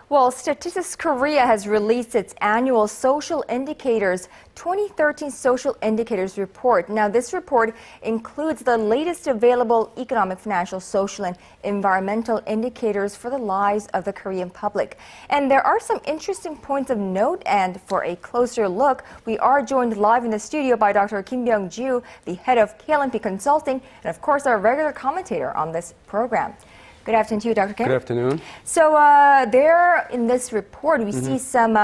Well, Statistics Korea has released its annual Social Indicators 2013 Social Indicators Report. Now, this report includes the latest available economic, financial, social, and environmental indicators for the lives of the Korean public. And there are some interesting points of note, and for a closer look, we are joined live in the studio by Dr. Byoung-joo, the head of KL&P Consulting, and of course, our regular commentator on this program. Good afternoon to you, Dr. Kim. Good afternoon. So there in this report, we see some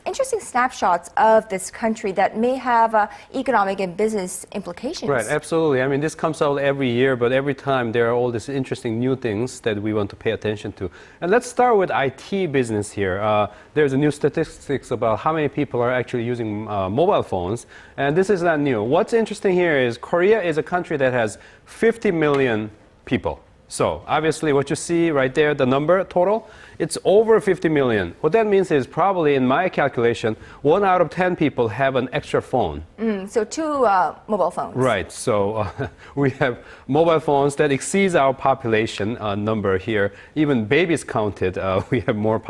interesting snapshots of this country that may have economic and business implications. Right, absolutely. I mean, this comes out every year, but every time there are all these interesting new things that we want to pay attention to. And let's start with IT business here. There's a new statistics about how many people are actually using mobile phones. And this is not new. What's interesting here is Korea is a country that has 50 million people. So obviously what you see right there, the number total, it's over 50 million. What that means is probably in my calculation, 1 out of 10 people have an extra phone. So 2 mobile phones. Right. So we have mobile phones that exceeds our population number here. Even babies counted, we have more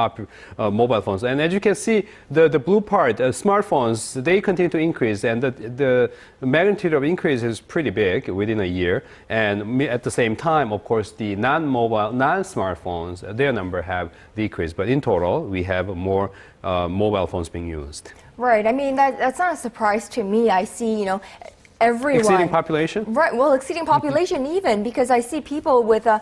mobile phones. And as you can see, the blue part, smartphones, they continue to increase. And the magnitude of increase is pretty big within a year. And at the same time, of course, the non-mobile, non-smartphones, their number have decreased. But in total, we have more mobile phones being used. Right. I mean, that's not a surprise to me. I see, everyone. Exceeding population? Right. Well, exceeding population even, because I see people with, a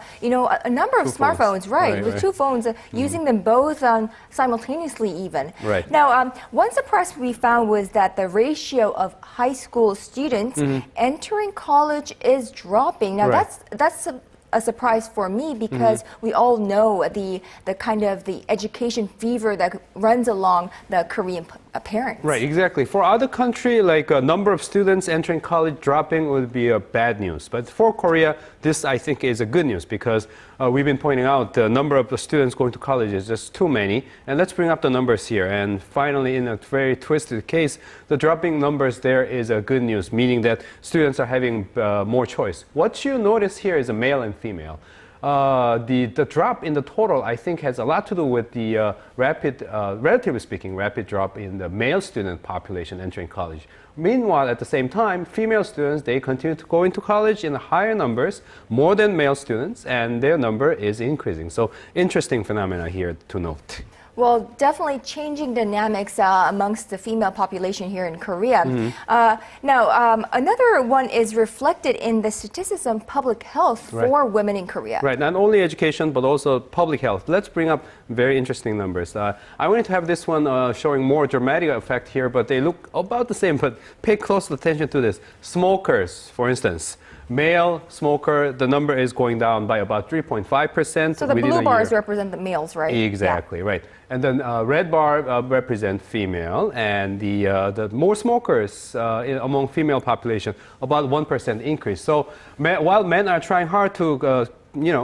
number of smartphones, with 2 phones, using them both simultaneously even. Right. Now, one surprise we found was that the ratio of high school students entering college is dropping. Now, that's a surprise for me, because we all know the kind of the education fever that runs along the Korean parents. Right, exactly. For other country, like a number of students entering college dropping would be a bad news. But for Korea, this I think is a good news, because we've been pointing out the number of the students going to college is just too many. And let's bring up the numbers here. And finally, in a very twisted case, the dropping numbers there is a good news, meaning that students are having more choice. What you notice here is a male and female. The drop in the total, I think, has a lot to do with the relatively speaking, rapid drop in the male student population entering college. Meanwhile, at the same time, female students, they continue to go into college in higher numbers, more than male students, and their number is increasing. So, interesting phenomena here to note. Well, definitely changing dynamics amongst the female population here in Korea. Now, another one is reflected in the statistics on public health for women in Korea. Right, not only education, but also public health. Let's bring up very interesting numbers. I wanted to have this one showing more dramatic effect here, but they look about the same, but pay close attention to this. Smokers, for instance. Male smoker, the number is going down by about 3.5%. So the blue bars represent the males, right? Exactly, right. And then red bar represent female, and the more smokers among female population, about 1% increase. So while men are trying hard to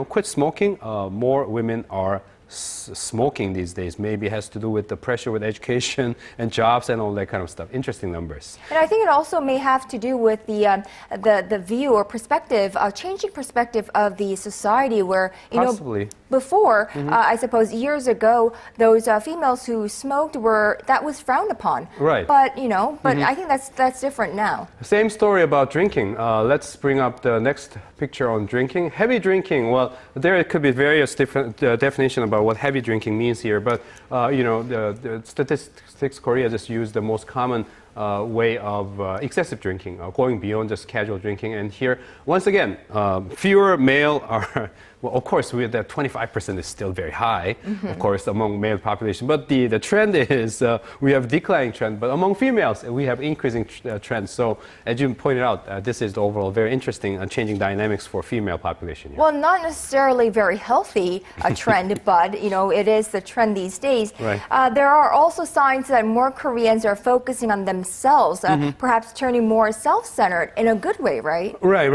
quit smoking, more women are smoking these days. Maybe it has to do with the pressure with education and jobs and all that kind of stuff. Interesting numbers. And I think it also may have to do with the view or perspective, changing perspective of the society, where before, I suppose years ago, those females who smoked that was frowned upon. Right. But I think that's different now. Same story about drinking. Let's bring up the next picture on drinking. Heavy drinking. Well, there could be various different definitions about what heavy drinking means here, but the Statistics Korea just used the most common way of excessive drinking, going beyond just casual drinking. And here, once again, fewer male are, well, of course, with that 25% is still very high, of course, among male population. But the trend is we have declining trend, but among females, we have increasing trend. So as you pointed out, this is the overall very interesting changing dynamics for female population here. Well, not necessarily very healthy trend, but it is the trend these days. Right. There are also signs that more Koreans are focusing on themselves, perhaps turning more self-centered in a good way, right? Right.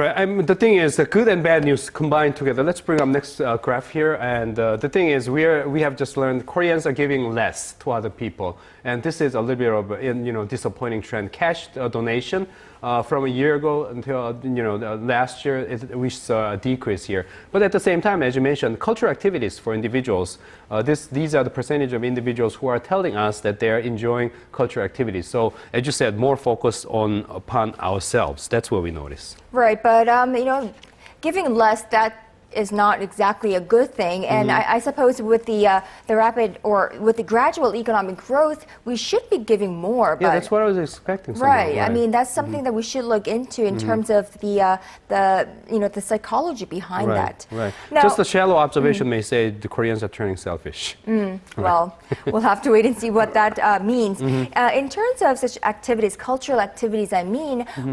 The thing is, the good and bad news combined together. Let's bring bring up next graph here, and the thing is, we have just learned Koreans are giving less to other people, and this is a little bit of a disappointing trend. Cash donation from a year ago until last year, we saw a decrease here. But at the same time, as you mentioned, cultural activities for individuals. These are the percentage of individuals who are telling us that they are enjoying cultural activities. So, as you said, more focus upon ourselves. That's what we notice. Right, but giving less, that is not exactly a good thing, and I suppose with the rapid or with the gradual economic growth, we should be giving more. Yeah, that's what I was expecting. Right. I mean, that's something that we should look into in terms of the psychology behind that. Right. Now, just a shallow observation may say the Koreans are turning selfish. Well, we'll have to wait and see what that means. In terms of such activities, cultural activities,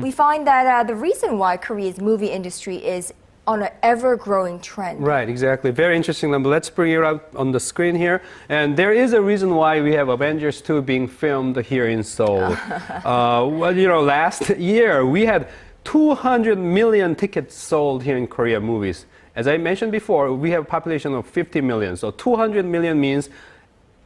we find that the reason why Korea's movie industry is on an ever-growing trend. Right, exactly. Very interesting number. Let's bring it up on the screen here. And there is a reason why we have Avengers 2 being filmed here in Seoul. Last year we had 200 million tickets sold here in Korea movies. As I mentioned before, we have a population of 50 million. So 200 million means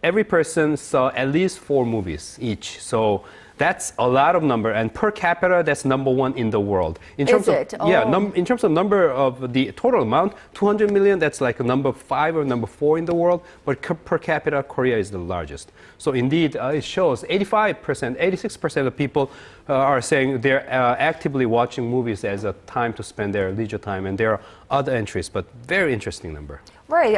every person saw at least 4 movies each. So that's a lot of number, and per capita, that's #1 in the world. In terms in terms of number of the total amount, 200 million, that's like a number 5 or number 4 in the world, but per capita, Korea is the largest. So indeed, it shows 85%, 86% of people are saying they're actively watching movies as a time to spend their leisure time, and there are other entries, but very interesting number. Right,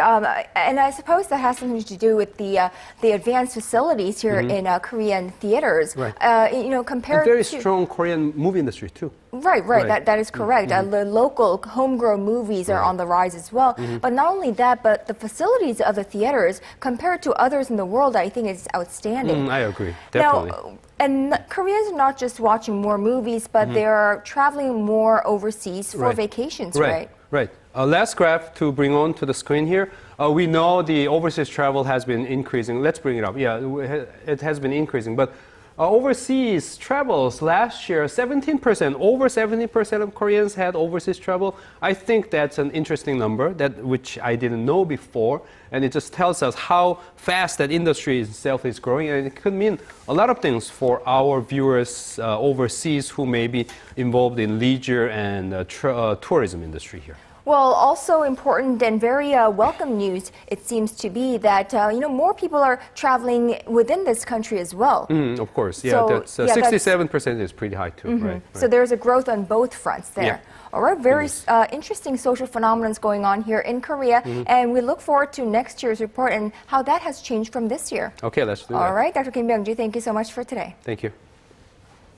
and I suppose that has something to do with the advanced facilities here in Korean theaters. Right. Compared a very to strong Korean movie industry too. Right. That is correct. The local homegrown movies are on the rise as well. But not only that, but the facilities of the theaters compared to others in the world, I think is outstanding. I agree, definitely. Now, and Koreans are not just watching more movies, but they're traveling more overseas for vacations, right? Right. Last graph to bring on to the screen here. We know the overseas travel has been increasing. Let's bring it up. Yeah, it has been increasing. But overseas travels last year, 17%, over 70% of Koreans had overseas travel. I think that's an interesting number, which I didn't know before. And it just tells us how fast that industry itself is growing. And it could mean a lot of things for our viewers overseas who may be involved in leisure and tourism industry here. Well, also important and very welcome news, it seems to be that more people are traveling within this country as well. Of course, yeah, so, that's 67% is pretty high too, right? So there's a growth on both fronts there. Yeah. All right, very interesting social phenomena going on here in Korea, and we look forward to next year's report and how that has changed from this year. Okay, let's do that. All right, Dr. Kim Byoung-joo, thank you so much for today. Thank you.